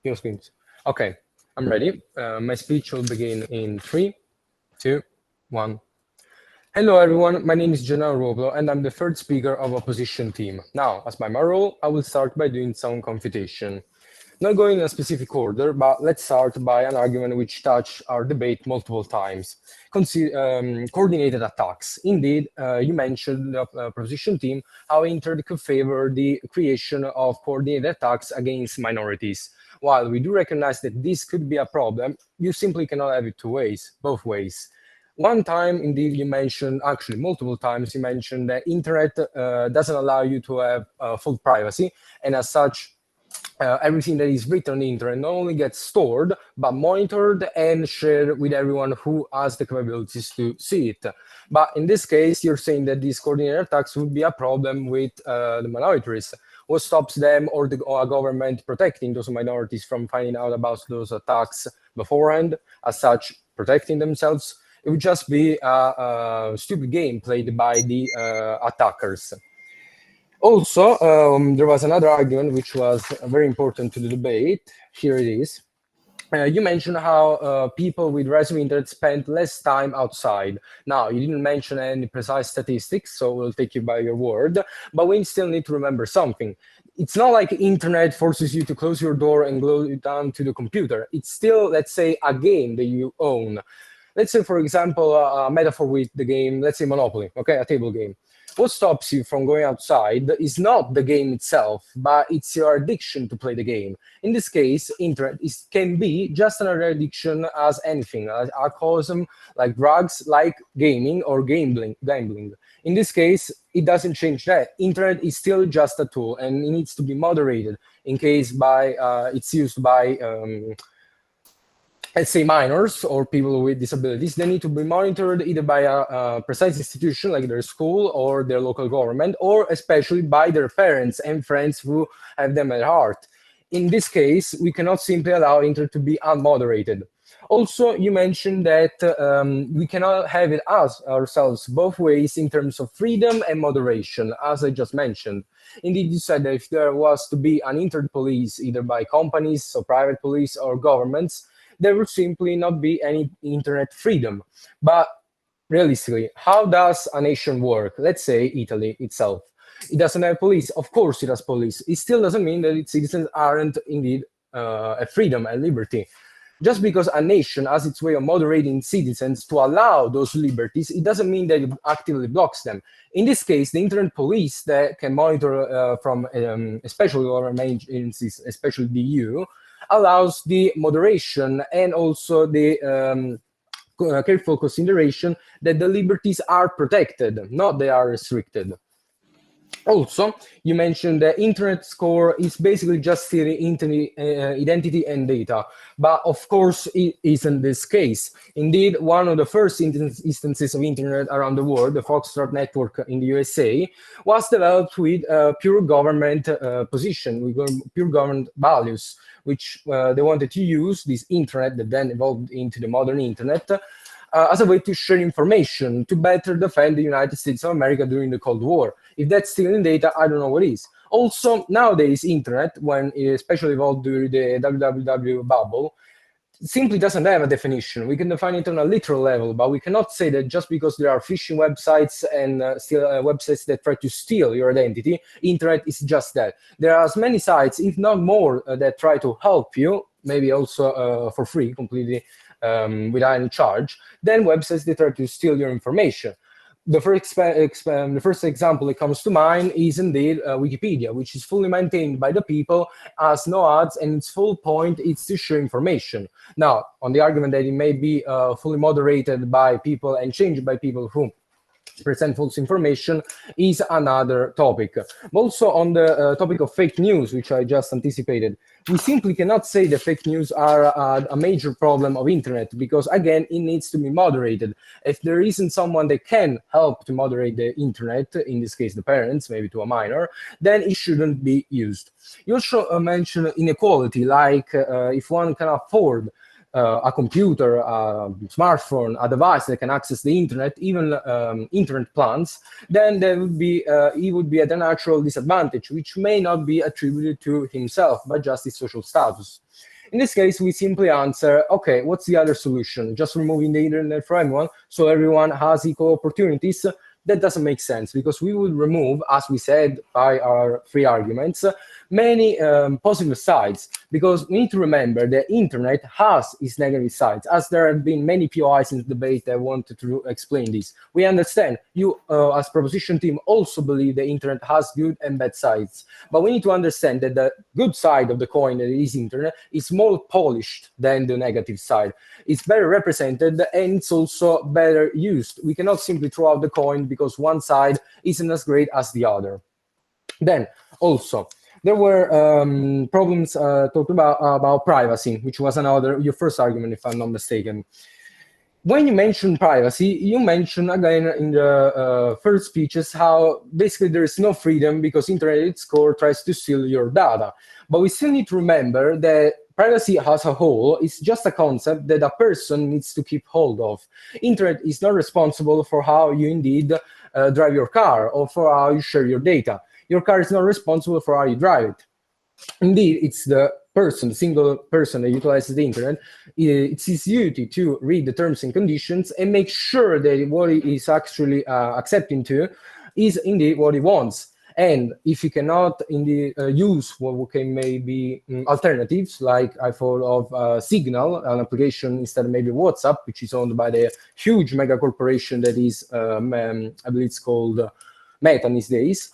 Your screens. Okay, I'm ready. My speech will begin in 3, 2, 1. Hello, everyone. My name is Gennaro Roblo, and I'm the third speaker of opposition team. Now, as by my role, I will start by doing some confutation. not going in a specific order, but let's start by an argument which touched our debate multiple times. Coordinated attacks. Indeed, you mentioned the proposition team, how Internet could favor the creation of coordinated attacks against minorities. While we do recognize that this could be a problem, you simply cannot have it both ways. One time, indeed, you mentioned, actually multiple times, you mentioned that Internet doesn't allow you to have full privacy, and as such, everything that is written on the internet not only gets stored, but monitored and shared with everyone who has the capabilities to see it. But in this case, you're saying that these coordinated attacks would be a problem with the minorities. What stops them or a government protecting those minorities from finding out about those attacks beforehand, as such, protecting themselves? It would just be a stupid game played by the attackers. Also, there was another argument which was very important to the debate. Here it is. You mentioned how people with resume internet spend less time outside. Now, you didn't mention any precise statistics, so we'll take you by your word, but we still need to remember something. It's not like internet forces you to close your door and go down to the computer. It's still, let's say, a game that you own. Let's say, for example, a metaphor with the game, let's say Monopoly, okay, a table game. What stops you from going outside is not the game itself, but it's your addiction to play the game. In this case, internet can be just another addiction as anything, like alcoholism, like drugs, like gaming or gambling. In this case, it doesn't change that. Internet is still just a tool, and it needs to be moderated in case it's used by let's say minors or people with disabilities. They need to be monitored either by a precise institution like their school or their local government, or especially by their parents and friends who have them at heart. In this case, we cannot simply allow internet to be unmoderated. Also, you mentioned that we cannot have it ourselves both ways in terms of freedom and moderation, as I just mentioned. Indeed, you said that if there was to be an internet police, either by companies, so private police or governments, there would simply not be any internet freedom. But realistically, how does a nation work? Let's say Italy itself. It doesn't have police. Of course it has police. It still doesn't mean that its citizens aren't indeed a freedom and liberty. Just because a nation has its way of moderating citizens to allow those liberties, it doesn't mean that it actively blocks them. In this case, the internet police that can monitor from especially government agencies, especially the EU, allows the moderation and also the careful consideration that the liberties are protected, not they are restricted. Also, you mentioned the internet score is basically just stealing identity and data, but of course it isn't this case. Indeed, one of the first instances of internet around the world, the Foxtrot network in the USA, was developed with pure government position, with pure government values, which they wanted to use this internet that then evolved into the modern internet as a way to share information to better defend the United States of America during the Cold War. If that's stealing data, I don't know what is. Also, nowadays, internet, when it especially evolved during the www bubble, simply doesn't have a definition. We can define it on a literal level, but we cannot say that just because there are phishing websites and websites that try to steal your identity, internet is just that. There are as many sites, if not more, that try to help you, maybe also for free, completely without any charge, than websites that try to steal your information. The first example that comes to mind is indeed Wikipedia, which is fully maintained by the people, has no ads, and its full point is to share information. Now, on the argument that it may be fully moderated by people and changed by people who present false information is another topic. Also, on the topic of fake news, which I just anticipated, we simply cannot say that fake news are a major problem of internet, because again, it needs to be moderated. If there isn't someone that can help to moderate the internet, in this case the parents, maybe to a minor, then it shouldn't be used. You also mentioned inequality, like if one can afford a computer, a smartphone, a device that can access the internet, even internet plans, then there would be he would be at a natural disadvantage, which may not be attributed to himself, but just his social status. In this case, we simply answer, okay, what's the other solution? Just removing the internet for everyone, so everyone has equal opportunities? That doesn't make sense, because we would remove, as we said by our three arguments, many positive sides, because we need to remember the internet has its negative sides, as there have been many POIs in the debate that wanted to explain this. We understand you as proposition team also believe the internet has good and bad sides, but we need to understand that the good side of the coin that is internet is more polished than the negative side. It's better represented and it's also better used. We cannot simply throw out the coin because one side isn't as great as the other. Then also, there were problems talked about privacy, which was your first argument, if I'm not mistaken. When you mention privacy, you mention again in the first speeches how basically there is no freedom because internet at its core tries to steal your data. But we still need to remember that privacy as a whole is just a concept that a person needs to keep hold of. Internet is not responsible for how you indeed drive your car or for how you share your data. Your car is not responsible for how you drive it. Indeed, it's the single person that utilizes the internet. It's his duty to read the terms and conditions and make sure that what he is actually accepting to is indeed what he wants. And if he cannot indeed use what can maybe alternatives, like I thought of Signal, an application instead of maybe WhatsApp, which is owned by the huge mega corporation that is, I believe it's called Meta these days,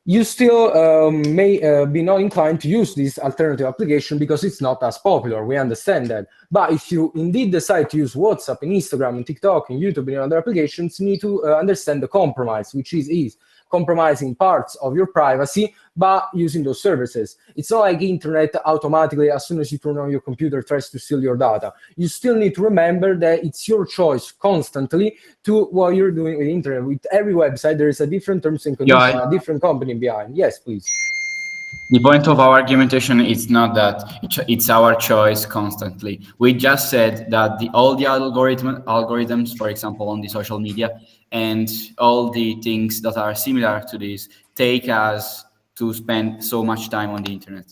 you still may be not inclined to use this alternative application because it's not as popular. We understand that. But if you indeed decide to use WhatsApp and Instagram and TikTok and YouTube and other applications, you need to understand the compromise, which is compromising parts of your privacy by using those services. It's not like internet automatically, as soon as you turn on your computer, tries to steal your data. You still need to remember that it's your choice constantly to what you're doing with internet. With every website, there is a different terms and conditions, a different company behind. Yes, please. The point of our argumentation is not that it's our choice constantly. We just said that all the algorithms, for example, on the social media, and all the things that are similar to this take us to spend so much time on the internet.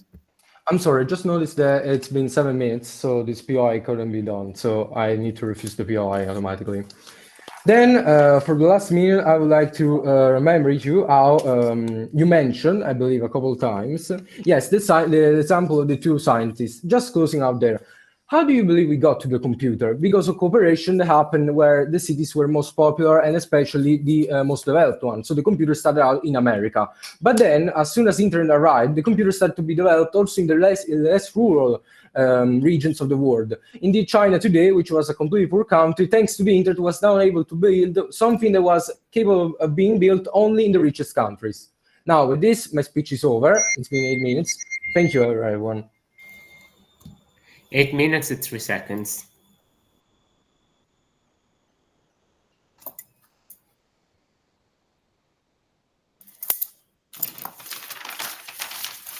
I'm sorry, I just noticed that it's been 7 minutes, so this POI couldn't be done. So I need to refuse the POI automatically. Then for the last minute, I would like to remember you how you mentioned, I believe a couple of times, yes, the example of the two scientists, just closing out there. How do you believe we got to the computer? Because of cooperation that happened where the cities were most popular and especially the most developed ones. So the computer started out in America. But then, as soon as internet arrived, the computer started to be developed also in the less rural regions of the world. Indeed, China today, which was a completely poor country, thanks to the internet, was now able to build something that was capable of being built only in the richest countries. Now, with this, my speech is over. It's been 8 minutes. Thank you, everyone. 8 minutes and 3 seconds.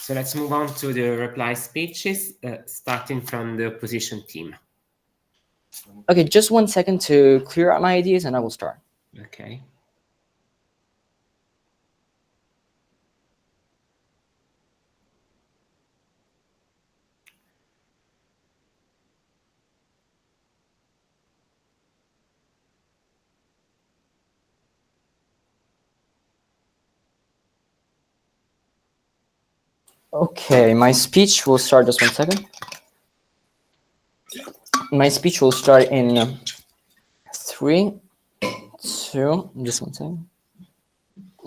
So let's move on to the reply speeches, starting from the opposition team. Okay, just 1 second to clear out my ideas and I will start. Okay. Okay, my speech will start, just 1 second. My speech will start in 3, 2, just 1 second.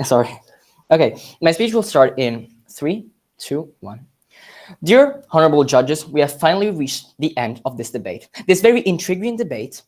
Sorry. Okay, my speech will start in 3, 2, 1. Dear honorable judges, we have finally reached the end of this debate. This very intriguing debate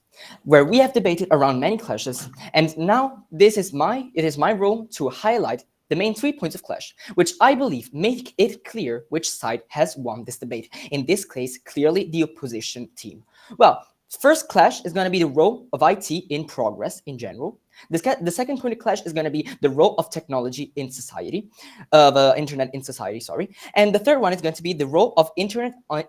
where we have debated around many clashes, and now it is my role to highlight the main 3 points of clash, which I believe make it clear which side has won this debate. In this case, clearly the opposition team. Well, first clash is going to be the role of IT in progress in general. The second point of clash is going to be the role of technology in society, internet in society, sorry. And the third one is going to be the role of internet on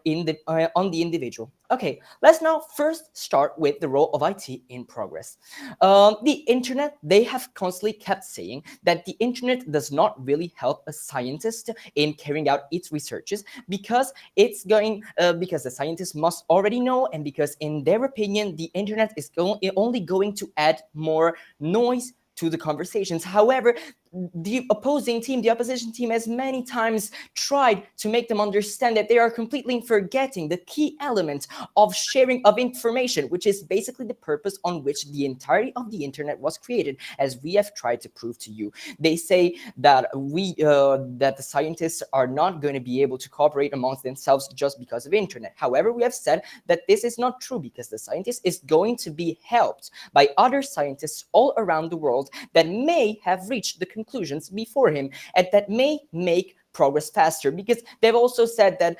the individual. Okay, let's now first start with the role of IT in progress. The internet, they have constantly kept saying that the internet does not really help a scientist in carrying out its researches because because the scientists must already know, and because in their opinion, the internet is only going to add more noise to the conversations. However, the opposing team, the opposition team, has many times tried to make them understand that they are completely forgetting the key element of sharing of information, which is basically the purpose on which the entirety of the internet was created, as we have tried to prove to you. They say that that the scientists are not going to be able to cooperate amongst themselves just because of internet. However, we have said that this is not true, because the scientist is going to be helped by other scientists all around the world that may have reached the conclusions before him and that may make progress faster, because they've also said that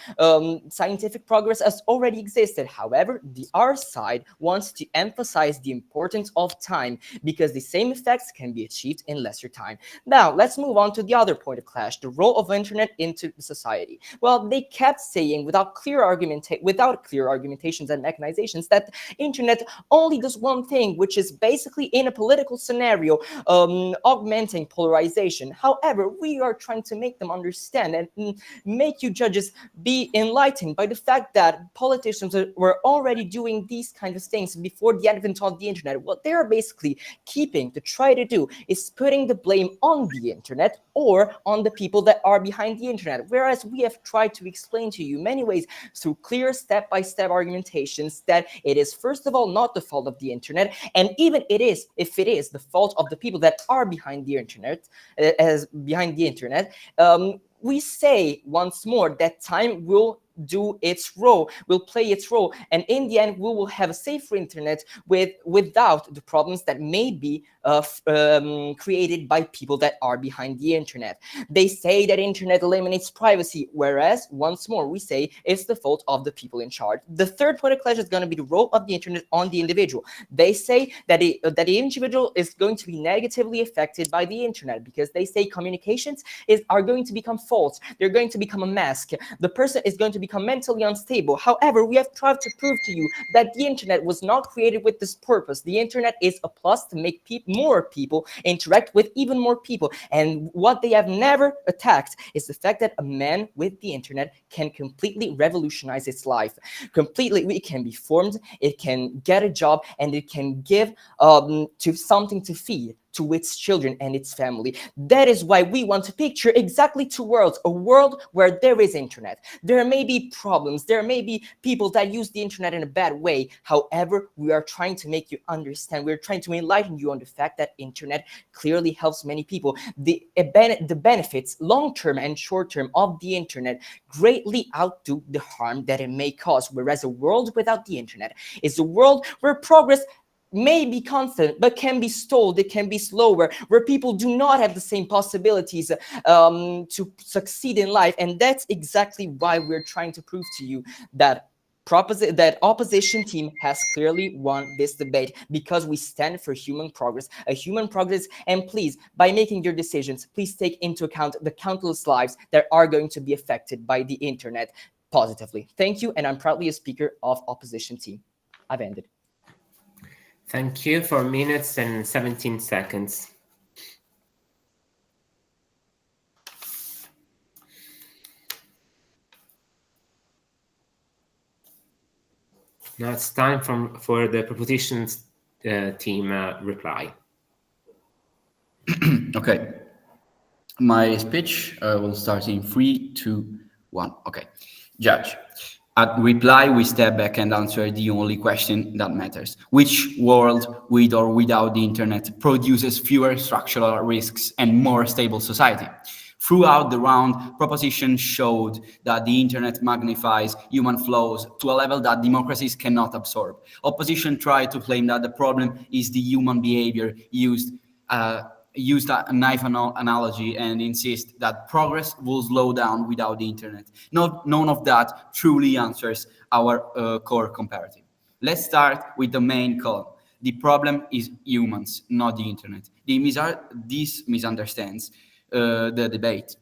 scientific progress has already existed. However, our side wants to emphasize the importance of time, because the same effects can be achieved in lesser time. Now, let's move on to the other point of clash, the role of internet into society. Well, they kept saying without clear argumentations and mechanizations that internet only does one thing, which is basically in a political scenario augmenting polarization. However, we are trying to make them understand and make you judges be enlightened by the fact that politicians were already doing these kinds of things before the advent of the internet. What they're basically keeping to try to do is putting the blame on the internet or on the people that are behind the internet, whereas we have tried to explain to you many ways through clear step-by-step argumentations that it is first of all not the fault of the internet, and even if it is the fault of the people that are behind the internet, we say once more that time will do its role, will play its role, and in the end we will have a safer internet without the problems that may be created by people that are behind the internet. They say that internet eliminates privacy, whereas once more we say it's the fault of the people in charge. The third point of clash is going to be the role of the internet on the individual. They say that the individual is going to be negatively affected by the internet, because they say communications are going to become false, they're going to become a mask, the person is going to become mentally unstable. However, we have tried to prove to you that the internet was not created with this purpose. The internet is a plus to make more people interact with even more people. And what they have never attacked is the fact that a man with the internet can completely revolutionize its life. Completely, it can be formed, it can get a job, and it can give to something to feed to its children and its family. That is why we want to picture exactly two worlds, a world where there is internet. There may be problems, there may be people that use the internet in a bad way. However, we are trying to make you understand, we're trying to enlighten you on the fact that internet clearly helps many people. The benefits, long-term and short-term, of the internet greatly outdo the harm that it may cause, whereas a world without the internet is a world where progress may be constant, but can be stalled, it can be slower, where people do not have the same possibilities to succeed in life. And that's exactly why we're trying to prove to you that opposition team has clearly won this debate, because we stand for human progress, a human progress. And please, by making your decisions, please take into account the countless lives that are going to be affected by the internet positively. Thank you, and I'm proudly a speaker of opposition team. I've ended. Thank you. 4 minutes and 17 seconds. Now it's time for the propositions team reply. Okay. My speech will start in 3, 2, 1. Okay. Judge. At reply, we step back and answer the only question that matters. Which world, with or without the internet, produces fewer structural risks and more stable society? Throughout the round, proposition showed that the internet magnifies human flaws to a level that democracies cannot absorb. Opposition tried to claim that the problem is the human behavior, used a knife analogy, and insist that progress will slow down without the internet. None of that truly answers our core comparative. Let's start with the main column. The problem is humans, not the internet. This misunderstands the debate.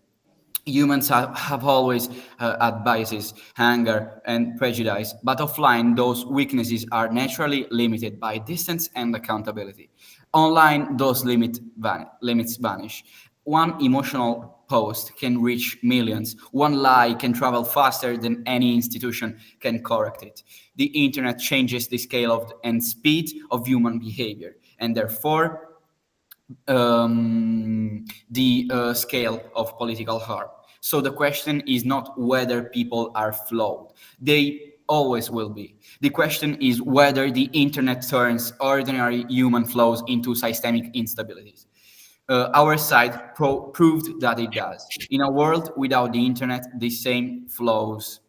Humans have always had biases, anger, and prejudice, but offline, those weaknesses are naturally limited by distance and accountability. Online, those limits vanish. One emotional post can reach millions. One lie can travel faster than any institution can correct it. The internet changes the scale and speed of human behavior, and therefore, the scale of political harm. So the question is not whether people are flawed. They always will be. The question is whether the internet turns ordinary human flaws into systemic instabilities. Our side proved that it does. In a world without the internet, the same flaws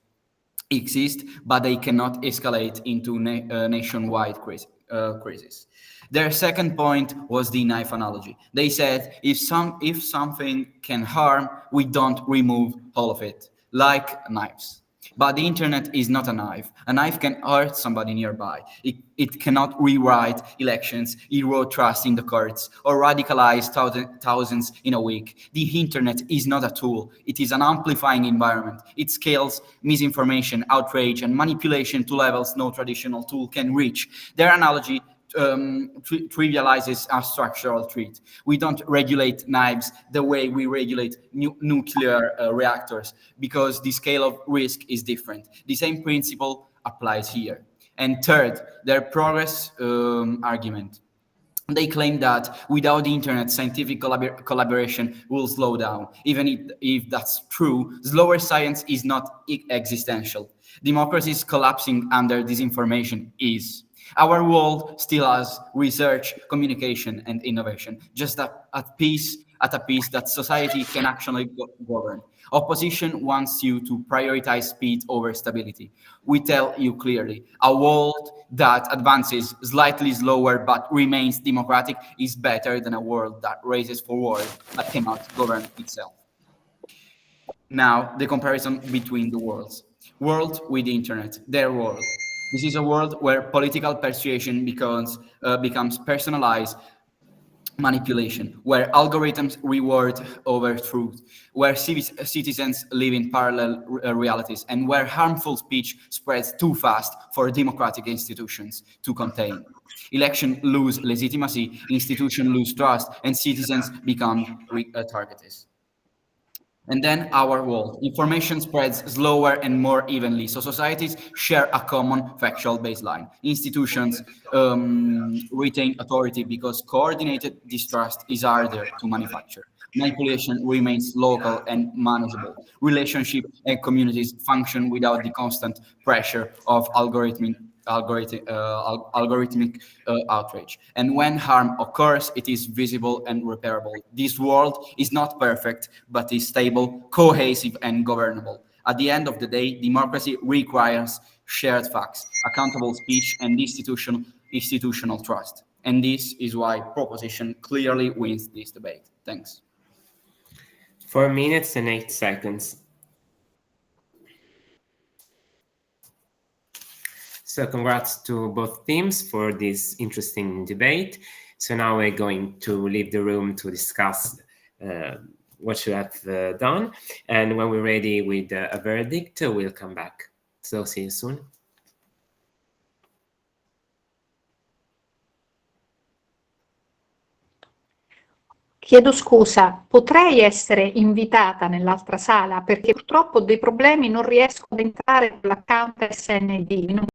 exist, but they cannot escalate into nationwide crisis. Their second point was the knife analogy. They said, if something can harm, we don't remove all of it, like knives. But the internet is not a knife. A knife can hurt somebody nearby. It cannot rewrite elections, erode trust in the courts, or radicalize thousands in a week. The internet is not a tool. It is an amplifying environment. It scales misinformation, outrage, and manipulation to levels no traditional tool can reach. Their analogy trivializes a structural threat. We don't regulate knives the way we regulate nuclear reactors, because the scale of risk is different. The same principle applies here. And third, their progress argument. They claim that without the internet, scientific collaboration will slow down. Even if that's true, slower science is not existential. Democracy is collapsing under disinformation is. Our world still has research, communication, and innovation, just at a pace that society can actually govern. Opposition wants you to prioritize speed over stability. We tell you clearly, a world that advances slightly slower but remains democratic is better than a world that races forward but cannot govern itself. Now, the comparison between the worlds. World with the internet, their world. This is a world where political persuasion becomes personalized manipulation, where algorithms reward over truth, where citizens live in parallel realities, and where harmful speech spreads too fast for democratic institutions to contain. Elections lose legitimacy, institutions lose trust, and citizens become targeted. And then our world. Information spreads slower and more evenly, so societies share a common factual baseline. Institutions retain authority because coordinated distrust is harder to manufacture. Manipulation remains local and manageable. Relationships and communities function without the constant pressure of algorithmic outrage. And when harm occurs, it is visible and repairable. This world is not perfect, but is stable, cohesive, and governable. At the end of the day, democracy requires shared facts, accountable speech, and institutional trust. And this is why proposition clearly wins this debate. Thanks. 4 minutes and 8 seconds. So congrats to both teams for this interesting debate. So now we're going to leave the room to discuss what you have done. And when we're ready with a verdict, we'll come back. So see you soon. Chiedo scusa, potrei essere invitata nell'altra sala perché purtroppo ho dei problemi, non riesco ad entrare con l'account SND.